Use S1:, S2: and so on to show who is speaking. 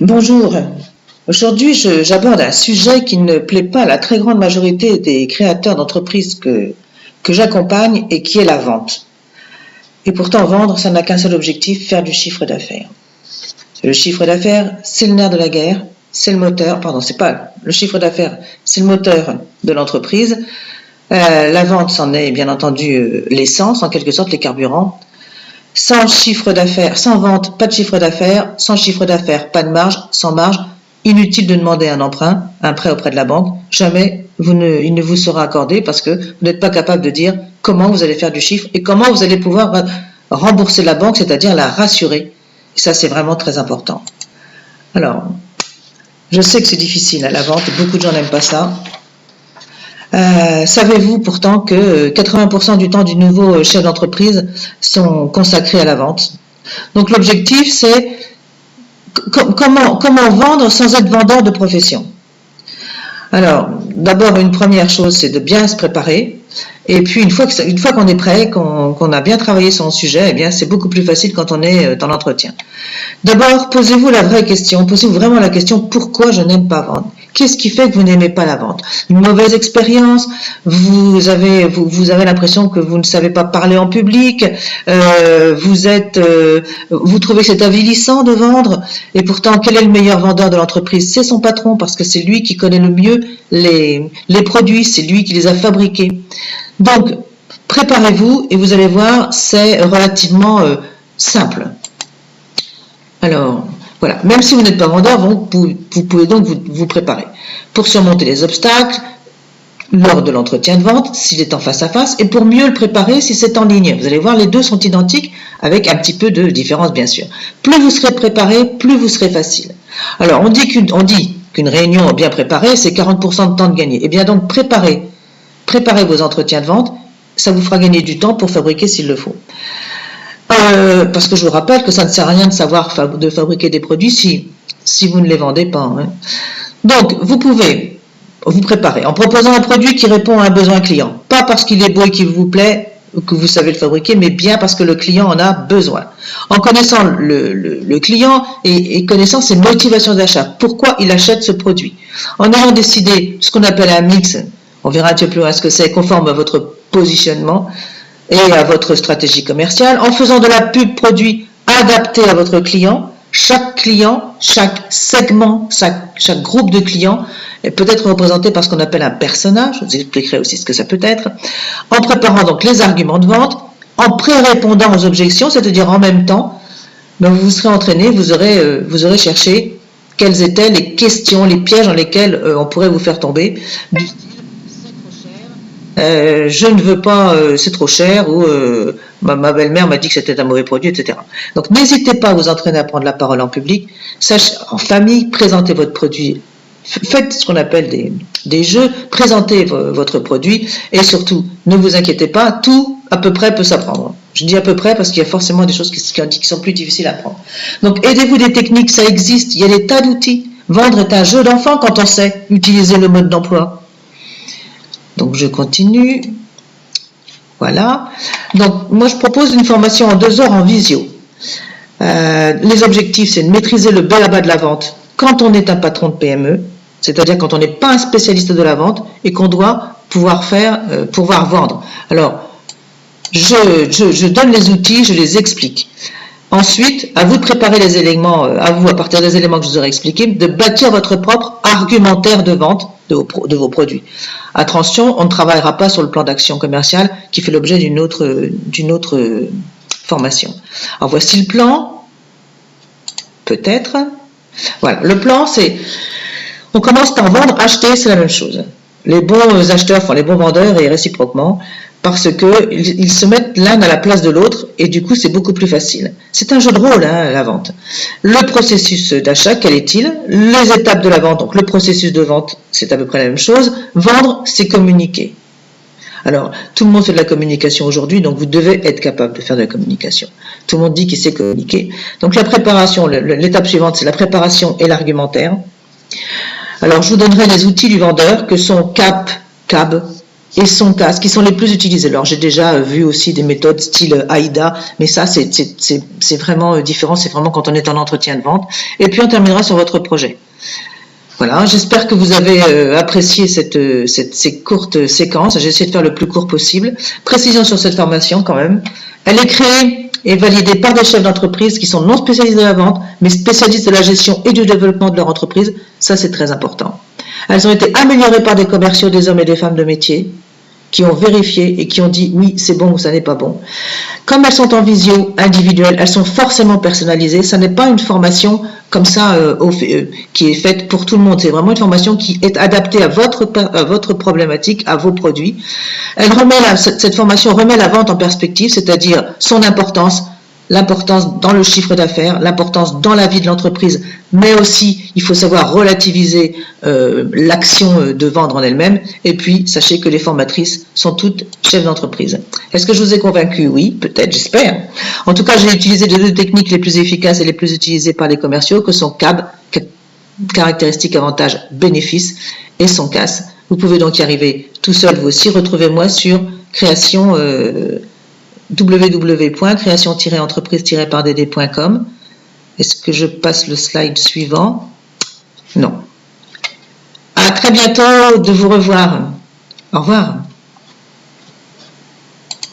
S1: Bonjour. Aujourd'hui, j'aborde un sujet qui ne plaît pas à la très grande majorité des créateurs d'entreprises que j'accompagne et qui est la vente. Et pourtant, vendre, ça n'a qu'un seul objectif, faire du chiffre d'affaires. Le chiffre d'affaires, c'est le nerf de la guerre, c'est le moteur, pardon, c'est pas le chiffre d'affaires, c'est le moteur de l'entreprise. La vente, c'en est bien entendu l'essence, en quelque sorte les carburants. Sans chiffre d'affaires, sans vente, pas de chiffre d'affaires. Sans chiffre d'affaires, pas de marge. Sans marge, inutile de demander un emprunt, un prêt auprès de la banque. Jamais il ne vous sera accordé parce que vous n'êtes pas capable de dire comment vous allez faire du chiffre et comment vous allez pouvoir rembourser la banque, c'est-à-dire la rassurer. Et ça, c'est vraiment très important. Alors, je sais que c'est difficile à la vente, beaucoup de gens n'aiment pas ça. Savez-vous pourtant que 80% du temps du nouveau chef d'entreprise sont consacrés à la vente? Donc l'objectif, c'est comment vendre sans être vendeur de profession. Alors, d'abord, une première chose, c'est de bien se préparer. Et puis, une fois qu'on est prêt, qu'on a bien travaillé son sujet, eh bien, c'est beaucoup plus facile quand on est dans l'entretien. D'abord, posez-vous la vraie question. Posez-vous vraiment la question, pourquoi je n'aime pas vendre? Qu'est-ce qui fait que vous n'aimez pas la vente? Une mauvaise expérience? Vous avez l'impression que vous ne savez pas parler en public? Vous trouvez que c'est avilissant de vendre? Et pourtant, quel est le meilleur vendeur de l'entreprise? C'est son patron, parce que c'est lui qui connaît le mieux les produits, c'est lui qui les a fabriqués. Donc, préparez-vous et vous allez voir, c'est relativement simple. Alors, voilà, même si vous n'êtes pas vendeur, vous pouvez donc vous préparer pour surmonter les obstacles lors de l'entretien de vente, s'il est en face à face, et pour mieux le préparer si c'est en ligne. Vous allez voir, les deux sont identiques, avec un petit peu de différence, bien sûr. Plus vous serez préparé, plus vous serez facile. Alors, on dit qu'une réunion bien préparée, c'est 40% de temps de gagner. Eh bien, donc, préparez vos entretiens de vente, ça vous fera gagner du temps pour fabriquer s'il le faut. Parce que je vous rappelle que ça ne sert à rien de fabriquer des produits si vous ne les vendez pas. Hein. Donc, vous pouvez vous préparer en proposant un produit qui répond à un besoin client. Pas parce qu'il est beau et qu'il vous plaît ou que vous savez le fabriquer, mais bien parce que le client en a besoin. En connaissant le client et connaissant ses motivations d'achat, pourquoi il achète ce produit. En ayant décidé ce qu'on appelle un mix, on verra un petit peu plus loin ce que c'est, conforme à votre positionnement et à votre stratégie commerciale, en faisant de la pub produit adaptée à votre client, chaque segment, chaque groupe de clients est peut-être représenté par ce qu'on appelle un personnage, je vous expliquerai aussi ce que ça peut être, en préparant donc les arguments de vente, en pré-répondant aux objections, c'est-à-dire en même temps, vous vous serez entraîné, vous aurez cherché quelles étaient les questions, les pièges dans lesquels on pourrait vous faire tomber, du style je ne veux pas, c'est trop cher, ou ma belle-mère m'a dit que c'était un mauvais produit, etc. Donc n'hésitez pas à vous entraîner à prendre la parole en public, en famille, présentez votre produit, faites ce qu'on appelle des jeux, présentez votre produit, et surtout, ne vous inquiétez pas, tout à peu près peut s'apprendre. Je dis à peu près parce qu'il y a forcément des choses qui sont plus difficiles à apprendre. Donc aidez-vous des techniques, ça existe, il y a des tas d'outils. Vendre est un jeu d'enfant quand on sait utiliser le mode d'emploi. Donc, je continue. Voilà. Donc, moi, je propose une formation en 2 heures en visio. Les objectifs, c'est de maîtriser le bel à bas de la vente quand on est un patron de PME, c'est-à-dire quand on n'est pas un spécialiste de la vente et qu'on doit pouvoir vendre. Alors, je donne les outils, je les explique. Ensuite, à vous de préparer les éléments, à partir des éléments que je vous aurai expliqués, de bâtir votre propre argumentaire de vente de vos produits. Attention, on ne travaillera pas sur le plan d'action commerciale qui fait l'objet d'une autre formation. Alors voici le plan, peut-être. Voilà, le plan c'est, on commence par vendre, acheter, c'est la même chose. Les bons acheteurs font les bons vendeurs et réciproquement, parce qu'ils se mettent l'un à la place de l'autre et du coup c'est beaucoup plus facile. C'est un jeu de rôle, hein, la vente. Le processus d'achat, quel est-il? Les étapes de la vente, donc le processus de vente, c'est à peu près la même chose. Vendre, c'est communiquer. Alors, tout le monde fait de la communication aujourd'hui, donc vous devez être capable de faire de la communication. Tout le monde dit qu'il sait communiquer. Donc la préparation, l'étape suivante, c'est la préparation et l'argumentaire. Alors, je vous donnerai les outils du vendeur que sont CAP, CAB, et son CAS, qui sont les plus utilisés. Alors, j'ai déjà vu aussi des méthodes style AIDA, mais ça, c'est vraiment différent. C'est vraiment quand on est en entretien de vente. Et puis, on terminera sur votre projet. Voilà, j'espère que vous avez apprécié ces courtes séquences. J'ai essayé de faire le plus court possible. Précision sur cette formation quand même. Elle est créée et validée par des chefs d'entreprise qui sont non spécialisés de la vente, mais spécialistes de la gestion et du développement de leur entreprise. Ça, c'est très important. Elles ont été améliorées par des commerciaux, des hommes et des femmes de métier, qui ont vérifié et qui ont dit oui, c'est bon ou ça n'est pas bon. Comme elles sont en visio individuelle, elles sont forcément personnalisées. Ça n'est pas une formation comme ça qui est faite pour tout le monde. C'est vraiment une formation qui est adaptée à votre problématique, à vos produits. Cette formation remet la vente en perspective, c'est-à-dire son importance, l'importance dans le chiffre d'affaires, l'importance dans la vie de l'entreprise, mais aussi il faut savoir relativiser l'action de vendre en elle-même. Et puis sachez que les formatrices sont toutes chefs d'entreprise. Est-ce que je vous ai convaincu? Oui, peut-être, j'espère. En tout cas, j'ai utilisé les deux techniques les plus efficaces et les plus utilisées par les commerciaux, que sont CAB, caractéristiques, avantages, bénéfices, et son CAS. Vous pouvez donc y arriver tout seul vous aussi. Retrouvez-moi sur création www.création-entreprise-pardd.com. Est-ce que je passe le slide suivant? Non. À très bientôt, de vous revoir. Au revoir.